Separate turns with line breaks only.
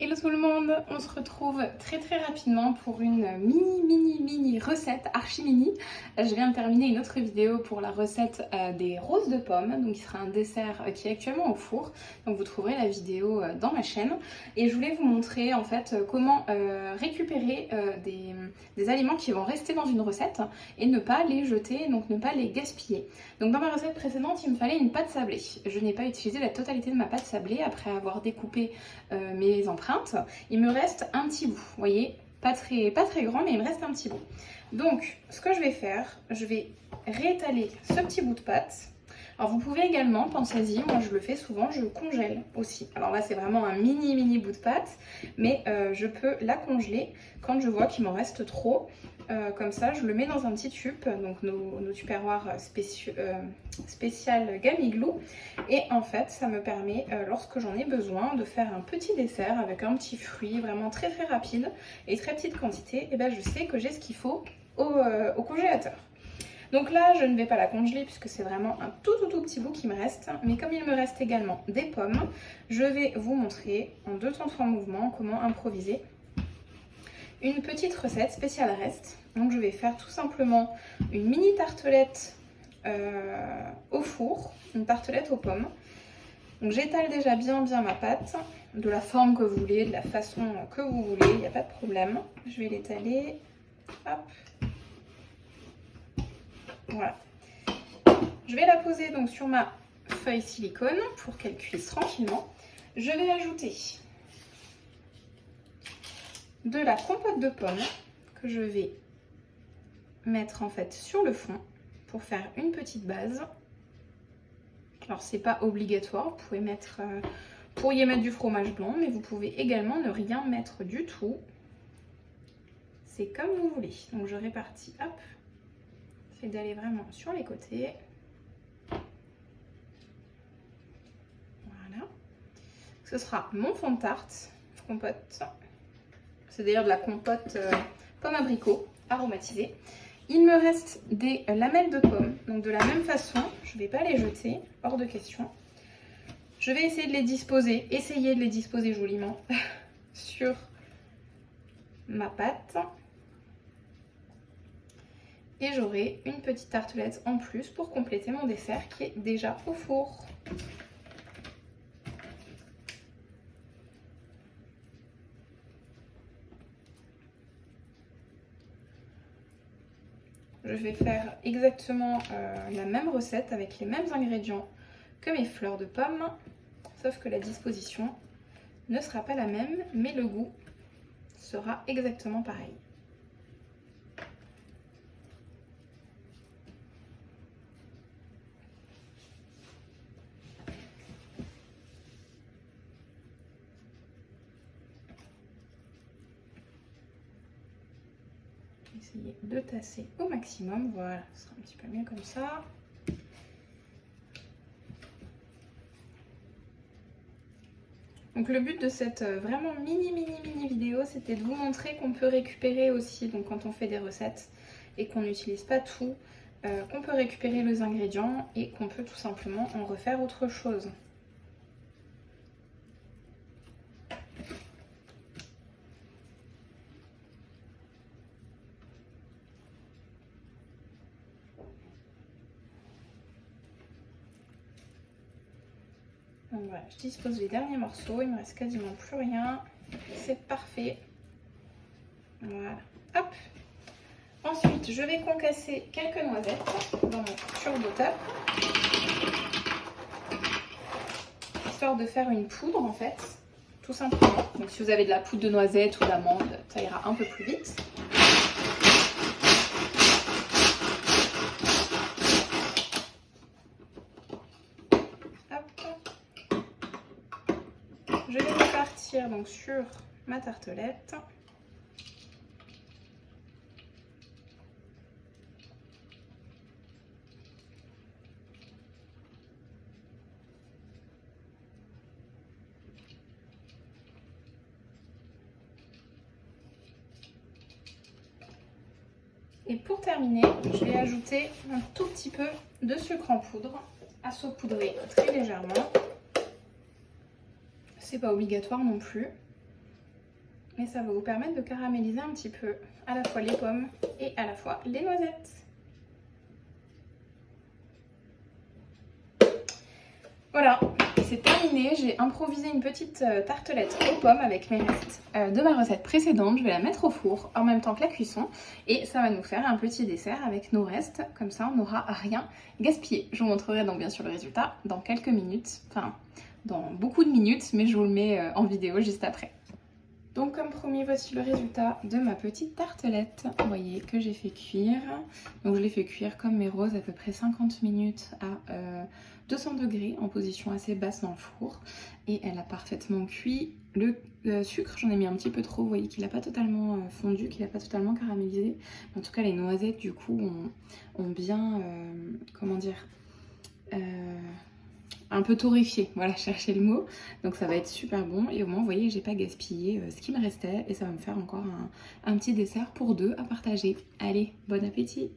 Hello tout le monde, on se retrouve très rapidement pour une mini recette, archi mini. Je viens de terminer une autre vidéo pour la recette des roses de pommes, donc qui sera un dessert qui est actuellement au four. Donc vous trouverez la vidéo dans ma chaîne. Et je voulais vous montrer en fait comment récupérer des aliments qui vont rester dans une recette et ne pas les jeter, donc ne pas les gaspiller. Donc dans ma recette précédente, il me fallait une pâte sablée. Je n'ai pas utilisé la totalité de ma pâte sablée après avoir découpé mes empreintes. Il me reste un petit bout, vous voyez, pas très grand, mais il me reste un petit bout. Donc, ce que je vais faire, je vais réétaler ce petit bout de pâte. Alors, vous pouvez également, pensez-y, moi je le fais souvent, je congèle aussi. Alors là, c'est vraiment un mini bout de pâte, mais je peux la congeler quand je vois qu'il m'en reste trop. Comme ça, je le mets dans un petit tube, donc nos tupperwares spécial Gamiglou. Et en fait, ça me permet, lorsque j'en ai besoin, de faire un petit dessert avec un petit fruit vraiment très rapide et très petite quantité. Et ben, je sais que j'ai ce qu'il faut au congélateur. Donc là, je ne vais pas la congeler puisque c'est vraiment un tout petit bout qui me reste. Mais comme il me reste également des pommes, je vais vous montrer en 2 temps 3 mouvements comment improviser une petite recette spéciale reste. Donc je vais faire tout simplement une mini tartelette au four, une tartelette aux pommes. Donc j'étale déjà bien ma pâte, de la forme que vous voulez, de la façon que vous voulez, il n'y a pas de problème. Je vais l'étaler, hop, voilà. Je vais la poser donc sur ma feuille silicone pour qu'elle cuise tranquillement. Je vais ajouter de la compote de pommes que je vais mettre en fait sur le fond pour faire une petite base. Alors c'est pas obligatoire, vous pourriez mettre du fromage blanc, mais vous pouvez également ne rien mettre du tout. C'est comme vous voulez. Donc je répartis, hop, j'essaie d'aller vraiment sur les côtés. Voilà. Ce sera mon fond de tarte, compote. C'est d'ailleurs de la compote pomme abricot aromatisée. Il me reste des lamelles de pommes, donc de la même façon, je ne vais pas les jeter, hors de question. Je vais essayer de les disposer joliment sur ma pâte. Et j'aurai une petite tartelette en plus pour compléter mon dessert qui est déjà au four. Je vais faire exactement la même recette avec les mêmes ingrédients que mes fleurs de pommes, sauf que la disposition ne sera pas la même, mais le goût sera exactement pareil. Essayer de tasser au maximum, voilà, ce sera un petit peu mieux comme ça. Donc le but de cette vraiment mini vidéo, c'était de vous montrer qu'on peut récupérer aussi, donc quand on fait des recettes et qu'on n'utilise pas tout, qu'on peut récupérer les ingrédients et qu'on peut tout simplement en refaire autre chose. Donc voilà, je dispose les derniers morceaux, il me reste quasiment plus rien, c'est parfait. Voilà, hop. Ensuite, je vais concasser quelques noisettes dans mon turbo-top, histoire de faire une poudre en fait, tout simplement. Donc si vous avez de la poudre de noisette ou d'amande, ça ira un peu plus vite. Je vais repartir donc sur ma tartelette. Et pour terminer, je vais ajouter un tout petit peu de sucre en poudre à saupoudrer très légèrement. C'est pas obligatoire non plus. mais ça va vous permettre de caraméliser un petit peu à la fois les pommes et à la fois les noisettes. Voilà, c'est terminé. J'ai improvisé une petite tartelette aux pommes avec mes restes de ma recette précédente. Je vais la mettre au four en même temps que la cuisson et ça va nous faire un petit dessert avec nos restes. Comme ça, on n'aura rien gaspillé. Je vous montrerai donc bien sûr le résultat dans quelques minutes, enfin dans beaucoup de minutes, mais je vous le mets en vidéo juste après. Donc comme promis, voici le résultat de ma petite tartelette. Vous voyez que j'ai fait cuire. Donc je l'ai fait cuire comme mes roses à peu près 50 minutes à 200 degrés en position assez basse dans le four. Et elle a parfaitement cuit. Le sucre, j'en ai mis un petit peu trop. Vous voyez qu'il n'a pas totalement fondu, qu'il n'a pas totalement caramélisé. En tout cas, les noisettes du coup ont bien, comment dire, un peu torréfié, voilà, chercher le mot. Donc ça va être super bon et au moins vous voyez j'ai pas gaspillé ce qui me restait et ça va me faire encore un petit dessert pour deux à partager. Allez, bon appétit!